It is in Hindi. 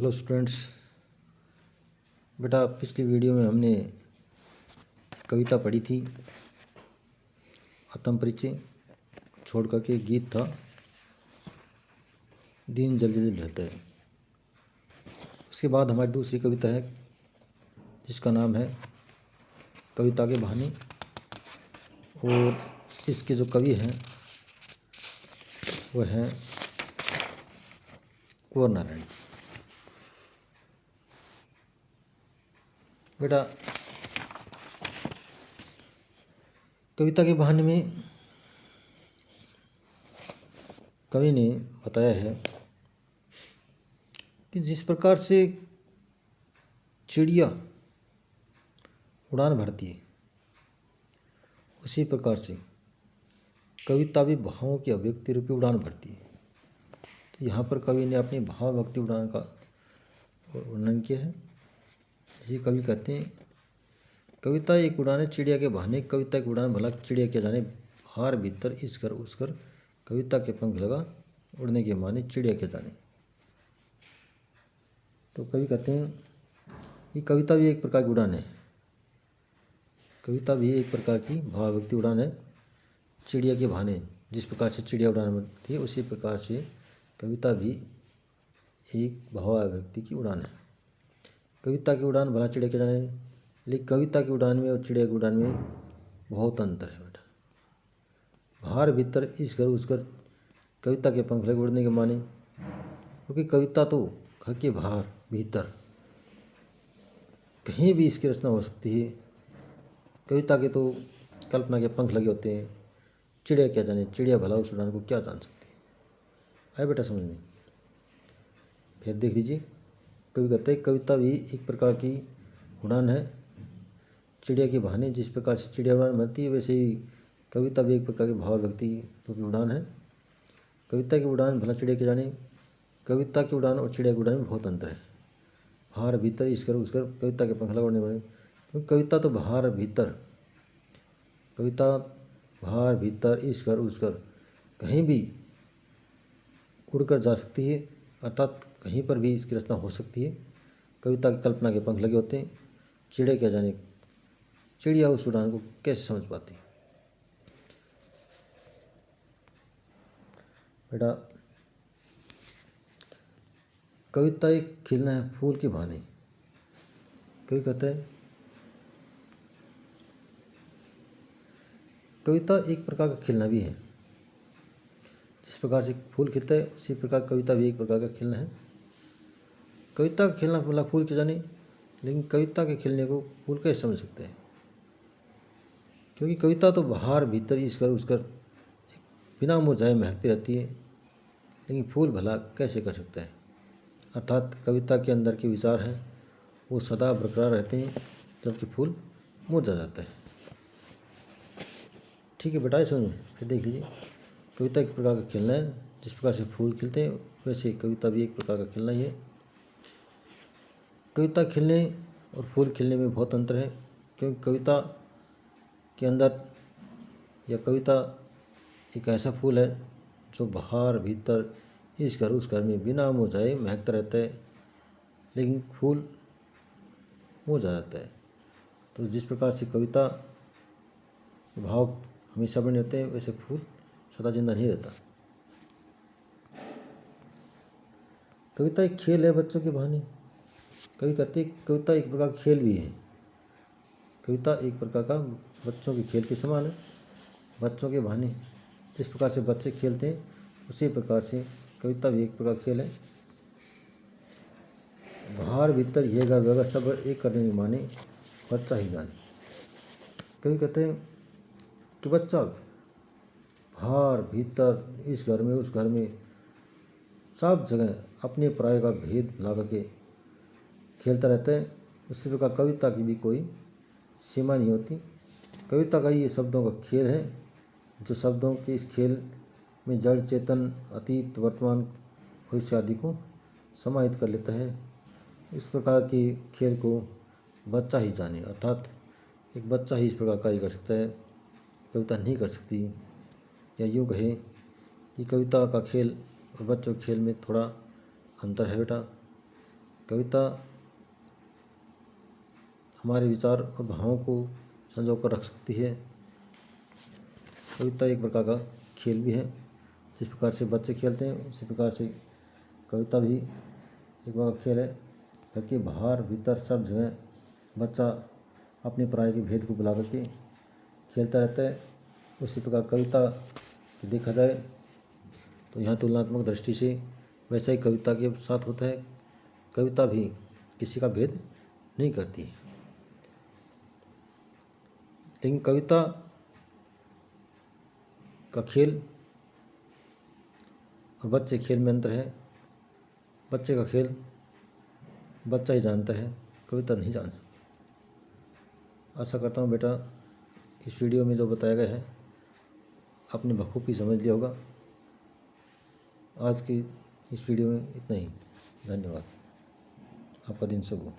Hello students. बेटा पिछली वीडियो में हमने कविता पढ़ी थी आत्म परिचय छोड़ करके गीत था दिन जल्दी जल्दी ढलता है। उसके बाद हमारी दूसरी कविता है जिसका नाम है कविता के बहाने, और इसके जो कवि हैं वह हैं कुंवर नारायण। बेटा कविता के बहाने में कवि ने बताया है कि जिस प्रकार से चिड़िया उड़ान भरती है उसी प्रकार से कविता भी भावों की अभिव्यक्ति रूपी उड़ान भरती है। तो यहाँ पर कवि ने अपनी भाव भक्ति उड़ान का वर्णन किया है। इसी कवि कहते हैं, कविता एक उड़ान है चिड़िया के बहाने, कविता की उड़ान भला चिड़िया के जाने, हार भीतर इस कर उस कर, कविता के पंख लगा उड़ने के माने चिड़िया के जाने। तो कवि कहते हैं कि कविता भी एक प्रकार की उड़ान है, कविता भी एक प्रकार की भावाभिव्यक्ति उड़ान है चिड़िया के बहाने। जिस प्रकार से चिड़िया उड़ान भरती है उसी प्रकार से कविता भी एक भावाभिव्यक्ति की उड़ान है। कविता की उड़ान भला चिड़िया के जाने, लेकिन कविता की उड़ान में और चिड़िया की उड़ान में बहुत अंतर है बेटा। बाहर भीतर इस घर उस घर, कविता के पंख लगे उड़ने के माने, क्योंकि कविता तो घर के बाहर भीतर कहीं भी इसकी रचना हो सकती है। कविता के तो कल्पना के पंख लगे होते हैं, चिड़िया क्या जाने, चिड़िया भला उस उड़ान को क्या जान सकती है। आए बेटा समझ में। फिर देख लीजिए, कवि कहते हैं कविता भी एक प्रकार की उड़ान है चिड़िया के बहाने। जिस प्रकार से चिड़िया उड़ान भरती है वैसे ही कविता भी एक प्रकार की भाव व्यक्ति की उड़ान है। कविता की उड़ान भला चिड़िया के जाने, कविता की उड़ान और चिड़िया की उड़ान में बहुत अंतर है। बाहर भीतर इस कर उस कर, कविता के पंख लगाने वाले, क्योंकि कविता तो बाहर भीतर, कविता बाहर भीतर इस कर उस कर कहीं भी उड़कर जा सकती है, अर्थात कहीं पर भी इसकी रचना हो सकती है। कविता की कल्पना के पंख लगे होते हैं, चिड़िया क्या जाने, चिड़िया उस उड़ान को कैसे समझ पाती। बेटा कविता एक खिलना है फूल के बहाने। कवि कहता है कविता एक प्रकार का खिलना भी है। जिस प्रकार से फूल खिलता है उसी प्रकार कविता भी एक प्रकार का खिलना है। कविता का खिलना भला फूल के जाने, लेकिन कविता के खिलने को फूल कैसे समझ सकते हैं, क्योंकि कविता तो बाहर भीतर इस कर उस कर बिना मुरझाए महकती रहती है, लेकिन फूल भला कैसे कर सकता है। अर्थात कविता के अंदर के विचार हैं वो सदा बरकरार रहते हैं, जबकि फूल मुरझा जाता है। ठीक है बेटा, ऐसा समझ। फिर देख लीजिए, कविता एक प्रकार का खिलना है। जिस प्रकार से फूल खिलते हैं वैसे कविता भी एक प्रकार का खिलना ही है। कविता खिलने और फूल खिलने में बहुत अंतर है, क्योंकि कविता के अंदर या कविता एक ऐसा फूल है जो बाहर भीतर इस घर उस घर में बिना मुरझाए महकता रहता है, लेकिन फूल मुरझा जाता है। तो जिस प्रकार से कविता भाव हमेशा बने रहते हैं वैसे फूल सदा जिंदा नहीं रहता। कविता एक खेल है बच्चों के बहाने। कवि कहते हैं कविता एक प्रकार का खेल भी है। कविता एक प्रकार का बच्चों के खेल के समान है। बच्चों के बहाने जिस प्रकार से बच्चे खेलते हैं उसी प्रकार से कविता भी एक प्रकार खेल है। बाहर भीतर ये घर वगैरह सब एक करने के माने बच्चा ही जाने। कवि कहते हैं कि बच्चा बाहर भीतर इस घर में उस घर में सब जगह अपने पराये का भेद ला करके खेलता रहता है। उसी प्रकार कविता की भी कोई सीमा नहीं होती। कविता का ये शब्दों का खेल है, जो शब्दों के इस खेल में जड़ चेतन अतीत वर्तमान भविष्य आदि को समाहित कर लेता है। इस प्रकार के खेल को बच्चा ही जाने, अर्थात एक बच्चा ही इस प्रकार कार्य कर सकता है, कविता नहीं कर सकती। या यूँ कहें कि कविता का खेल और बच्चों के खेल में थोड़ा अंतर है बेटा। कविता हमारे विचार और भावों को संजो कर रख सकती है। कविता एक प्रकार का खेल भी है। जिस प्रकार से बच्चे खेलते हैं उसी प्रकार से कविता भी एक प्रकार का खेल है। घर के बाहर भीतर सब जगह बच्चा अपने पराये के भेद को बुला करके खेलता रहता है। उसी प्रकार कविता देखा जाए तो यहाँ तुलनात्मक दृष्टि से वैसा ही कविता के साथ होता है। कविता भी किसी का भेद नहीं करती है, लेकिन कविता का खेल और बच्चे खेल में अंतर है। बच्चे का खेल बच्चा ही जानता है, कविता नहीं जान सकती। आशा करता हूँ बेटा इस वीडियो में जो बताया गया है आपने बखूबी समझ लिया होगा। आज की इस वीडियो में इतना ही। धन्यवाद। आपका दिन शुभ हो।